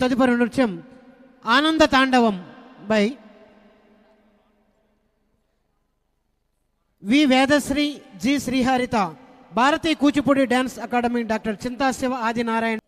తదుపరి నృత్యం Ananda Tandavam by V Vedashree G Sriharitha, Bharatiya Kuchipudi dance academy, doctor Chinta Siva Adinarayana.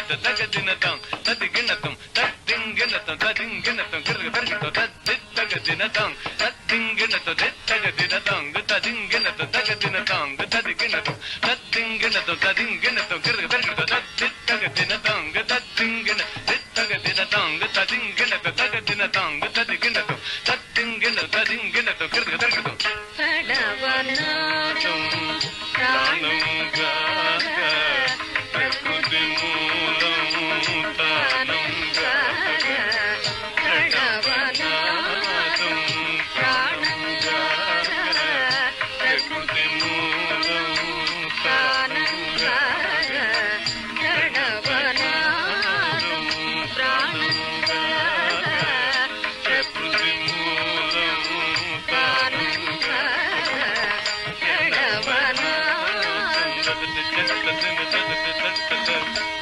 తగదినతం తదిగినతం తద్దింగినతం తదింగినతం గిరగదర్గితో తద్దిత్తగదినతం తద్దింగినతో తగదినతం తదింగినతం తగదినతం తదిగినతం తద్దింగినతం తదింగినతం గిరగదర్గితో తద్దిత్తగదినతం తద్దింగిన తగదినతం తదింగినతం తగదినతం తదిగినతం తద్దింగిన తదింగినతం గిరగదర్గితో పడవనాదం ప్రాణంగా ప్రకృతి మూలం తానంగా పడవనాదం ప్రాణంగా ప్రకృతి మూలం తానంగా పడవనాదం ప్రాణంగా ప్రకృతి మూలం తానంగా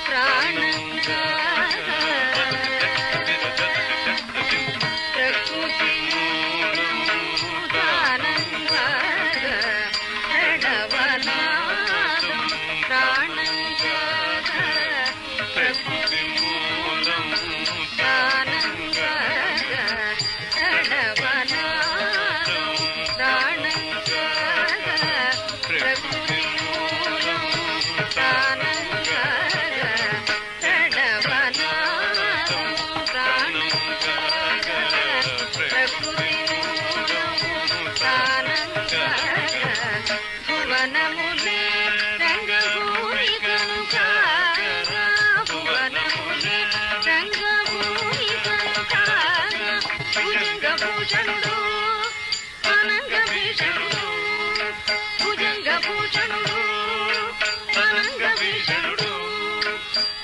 ప్రాణంగా ప్రకృతి మూలం తానంగా ప్రణవనాదం ప్రాణంగా ప్రకృతి మూలం తానంగా ప్రణవనాదం ప్రాణంగా ప్రకృతి మూలం తానంగా ప్రణవనాదం ప్రాణంగా ప్రకృతి మూలం తానంగా భువనములే రంగభూమి కనుక భువనములే రంగభూమి కనుక భుజంగభూషణుడు అనంగభీషణుడు భుజంగభూషణుడు అనంగభీషణుడు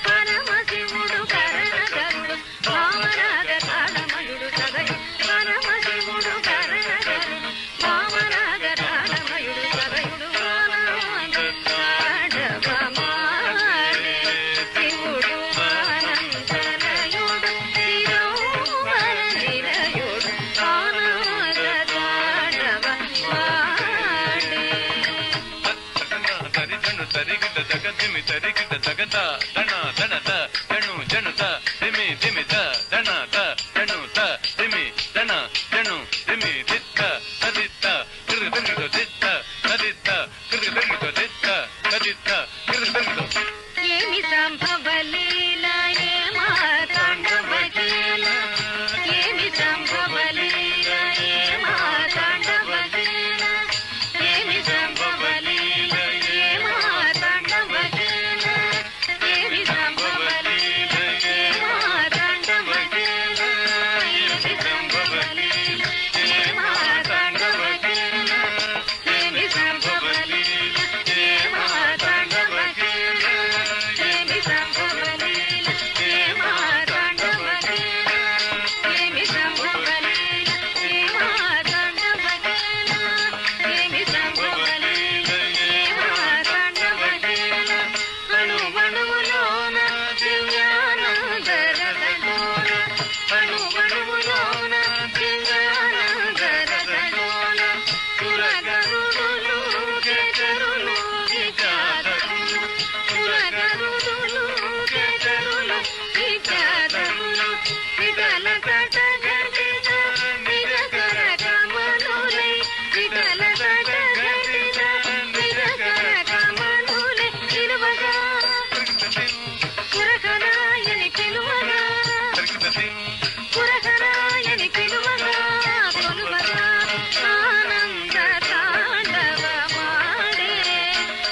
పరమశివుడు కరణధరుడు భావరాగ తాళమయుడు సదయు పరమశివుడు కరణధరుడు భావరాగ తాళమయుడు సదయుడు ఆనందమాడే శివుడు ఆనందలయుడు శిరోవర నిలయుడు ఆనందమాడే తరిజను తరిగిట జగదిమి తరిగిట జగత దణ దణత జను జనుత దిమి దిమిత దణత జనుత దిమి దణ జను దిమి దిత్త తదిత్త గిరగదర్గితో దిత్త తదిత్త గిరగదర్గితో దిత్త తదిత్త గిరగదర్గితో ఏమి సంభవ లీల ఏమా తాండవ లీల ఏమి సంభవ లీల ఏమా తాండవ లీల ఏమి సంభవ లీల ఏమా తాండవ లీల ఏమి సంభవ లీల ఏమా తాండవ లీల ఏమి సంభవ లీల ఏమా తాండవ లీల ఏమి సంభవ లీల ఏమా తాండవ లీల ఏమి సంభవ లీల ఏమా తాండవ లీల ఏమి సంభవ లీల ఏమా తాండవ లీల ఏమి సంభవ లీల ఏమా తాండవ లీల అణువణువులోన దివ్యానందరసలోన అణువణువులోన దివ్యానందరసలోన సురగరుడులు కేతరులు విఖ్యాతరులు సురగరుడులు కేతరులు విఖ్యాతరులు విఠల కట గడిత నిరకర కమనులై విఠల కట గడిత నిరకర కమనులై పిలువగా పురకరాయని పిలువగా పురకరాయని పిలువగా కొలువగా ఆనంద తాండవమాడే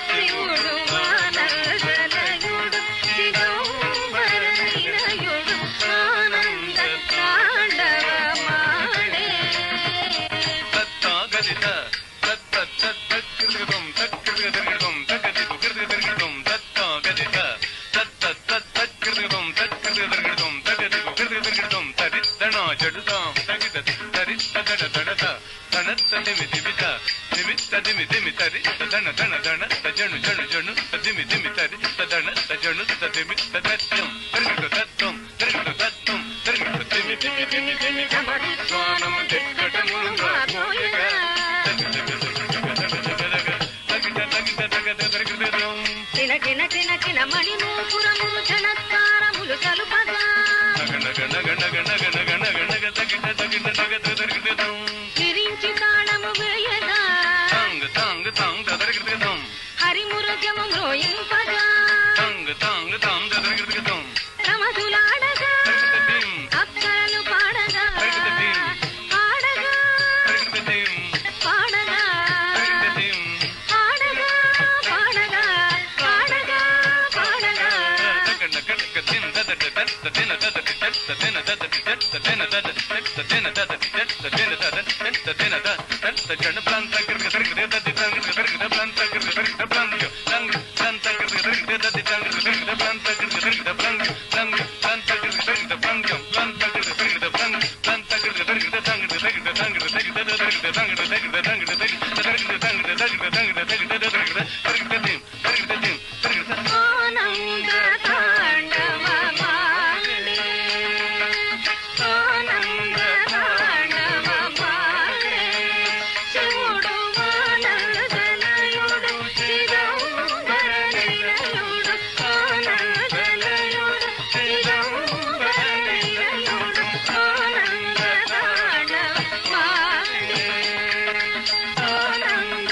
శివుడు ఆనందలయుడు శిరోవర నిలయుడు ఆనంద తాండవమాడే తత్తాగదిత తత్త తత్కిరగదం తత్కిరగదర్గితం తగదికు గిరగదర్గితం తత్తాగదిత తత్త తత్కిరగదం తత్కిరగదర్గితం తగదికు గిరగదర్గితం తరిద్దణ జడుతాం తగిద తరిత్త దడ దడత తనత్త దిమి దిమిత నిమిత్త దిమి దిమి తరి దణ దణ దణ తజను జను జను తదిమి దిమి తరి తదణ తజను తదిమి తత్యం తరిగిత తత్వం తరిగిత తత్వం తరిగిత దిమి దిమి దిమి దిమి గమడి స్వానం దిక్కటము తగిద తగిద తగిద తగిద తగిద తగిద తగిద గిన గిన గిన మణి నూపురములు చనత్కారములు కలుపగా తిరించి తాళము వేయగా హరిమురజము మ్రోయింపగా రమధులాడగా అక్షరలు పాడగా ఆడగా పాడగా ఆడగా పాడగా పాడగా పాడగా ఆనంద తాండవమాడే ఆనంద తాండవమాడే శివుడు ఆనందలయుడు చిదంబరనిలయుడు ఆనందలయుడు చిదంబరనిలయుడు ఆనంద తాండవమాడే ఆనంద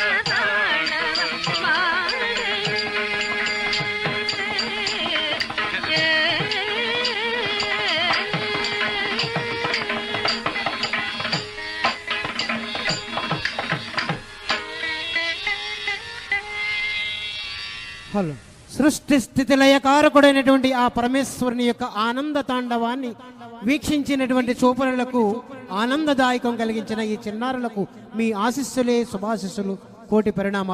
హలో సృష్టి స్థితి లయకారకుడైనటువంటి ఆ పరమేశ్వరుని యొక్క ఆనంద తాండవాన్ని వీక్షించినటువంటి చూపరులకు ఆనందదాయకం కలిగించిన ఈ చిన్నారులకు మీ ఆశీస్సులే శుభాశీస్సులు కోటి పరిణామాలు.